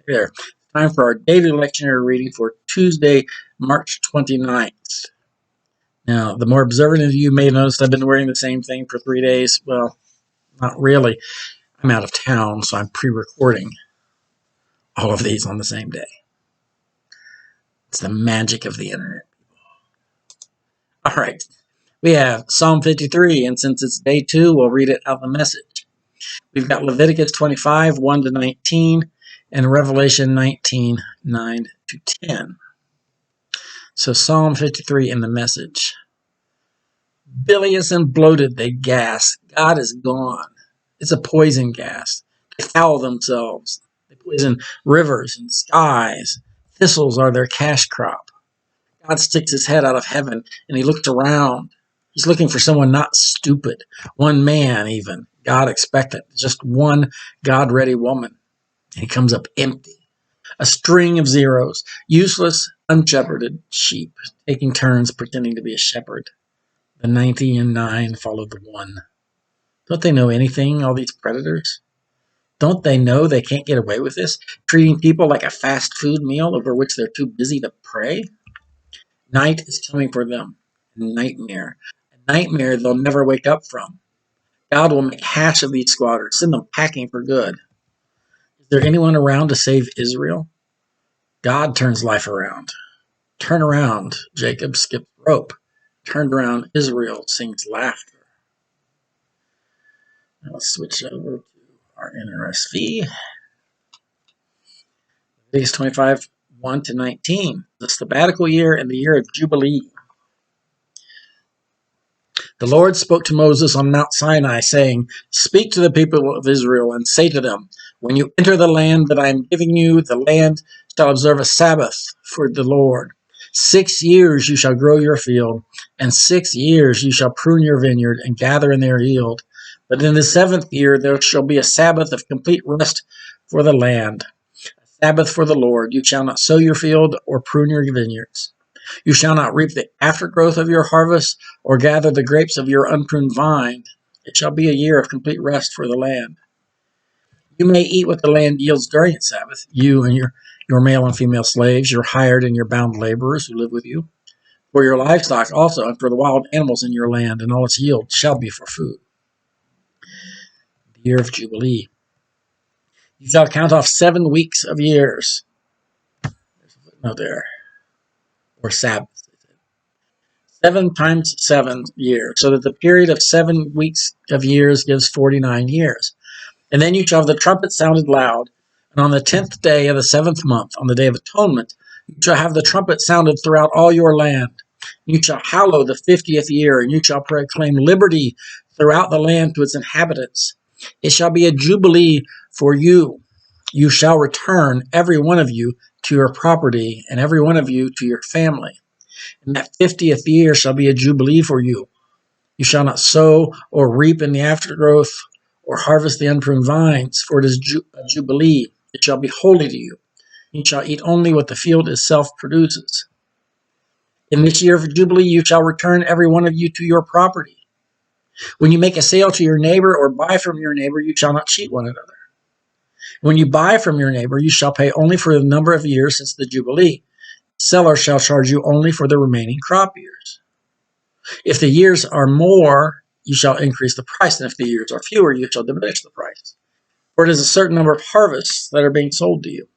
There. Time for our daily lectionary reading for Tuesday, March 29th. Now, the more observant of you may have noticed I've been wearing the same thing for 3 days. Well, not really. I'm out of town, so I'm pre-recording all of these on the same day. It's the magic of the internet. All right. We have Psalm 53, and since it's day 2, we'll read it out of the Message. We've got Leviticus 25, 1 to 19, and Revelation 19, 9 to 10. So Psalm 53 in the Message. Bilious and bloated, they gas. God is gone. It's a poison gas. They foul themselves. They poison rivers and skies. Thistles are their cash crop. God sticks his head out of heaven, and he looked around. He's looking for someone not stupid. One man, even. God expectant. Just one God-ready woman. And he comes up empty. A string of zeros. Useless, unshepherded sheep, taking turns pretending to be a shepherd. The 90 and 9 follow the 1. Don't they know anything, all these predators? Don't they know they can't get away with this? Treating people like a fast food meal over which they're too busy to pray? Night is coming for them. Nightmare. A nightmare they'll never wake up from. God will make hash of these squatters, send them packing for good. Is there anyone around to save Israel? God turns life around. Turn around, Jacob skips rope. Turned around, Israel sings laughter. Now let's switch over to our NRSV. Leviticus 25, 1 to 19. The sabbatical year and the year of Jubilee. The Lord spoke to Moses on Mount Sinai, saying, Speak to the people of Israel and say to them, When you enter the land that I am giving you, the land shall observe a Sabbath for the Lord. 6 years you shall grow your field, and 6 years you shall prune your vineyard and gather in their yield. But in the 7th year there shall be a Sabbath of complete rest for the land, a Sabbath for the Lord. You shall not sow your field or prune your vineyards. You shall not reap the aftergrowth of your harvest or gather the grapes of your unpruned vine. It shall be a year of complete rest for the land. You may eat what the land yields during its Sabbath, you and your male and female slaves, your hired and your bound laborers who live with you, for your livestock also, and for the wild animals in your land, and all its yield shall be for food. The year of Jubilee. You shall count off 7 weeks of years. There's a footnote there. Or Sabbath. 7 times 7 years, so that the period of 7 weeks of years gives 49 years. And then you shall have the trumpet sounded loud, and on the 10th day of the 7th month, on the day of atonement, you shall have the trumpet sounded throughout all your land. You shall hallow the 50th year, and you shall proclaim liberty throughout the land to its inhabitants. It shall be a jubilee for you. You shall return, every one of you, to your property, and every one of you to your family. And that 50th year shall be a jubilee for you. You shall not sow or reap in the aftergrowth or harvest the unpruned vines, for it is a jubilee. It shall be holy to you. You shall eat only what the field itself produces. In this year of jubilee you shall return every one of you to your property. When you make a sale to your neighbor or buy from your neighbor, you shall not cheat one another. When you buy from your neighbor, you shall pay only for the number of years since the jubilee. Seller shall charge you only for the remaining crop years. If the years are more, you shall increase the price, and if the years are fewer, you shall diminish the price. For it is a certain number of harvests that are being sold to you.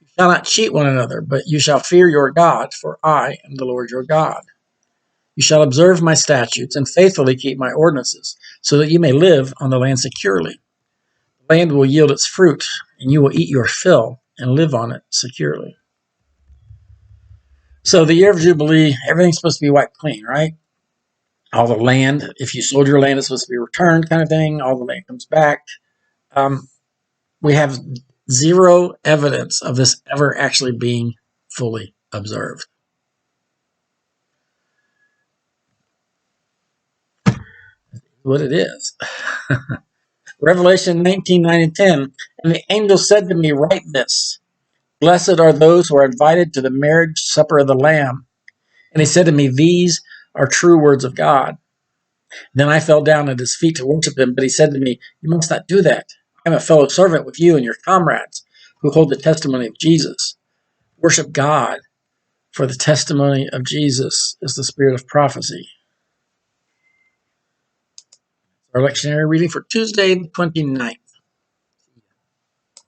You shall not cheat one another, but you shall fear your God, for I am the Lord your God. You shall observe my statutes and faithfully keep my ordinances, so that you may live on the land securely. The land will yield its fruit, and you will eat your fill and live on it securely. So the year of Jubilee, everything's supposed to be wiped clean, right? All the land, if you sold your land, it's supposed to be returned kind of thing. All the land comes back. We have zero evidence of this ever actually being fully observed. What it is. Revelation 19, 9 and 10. And the angel said to me, Write this. Blessed are those who are invited to the marriage supper of the Lamb. And he said to me, These are true words of God. Then I fell down at his feet to worship him, but he said to me, You must not do that. I am a fellow servant with you and your comrades, who hold the testimony of Jesus. Worship God, for the testimony of Jesus is the spirit of prophecy. Our lectionary reading for Tuesday, the 29th.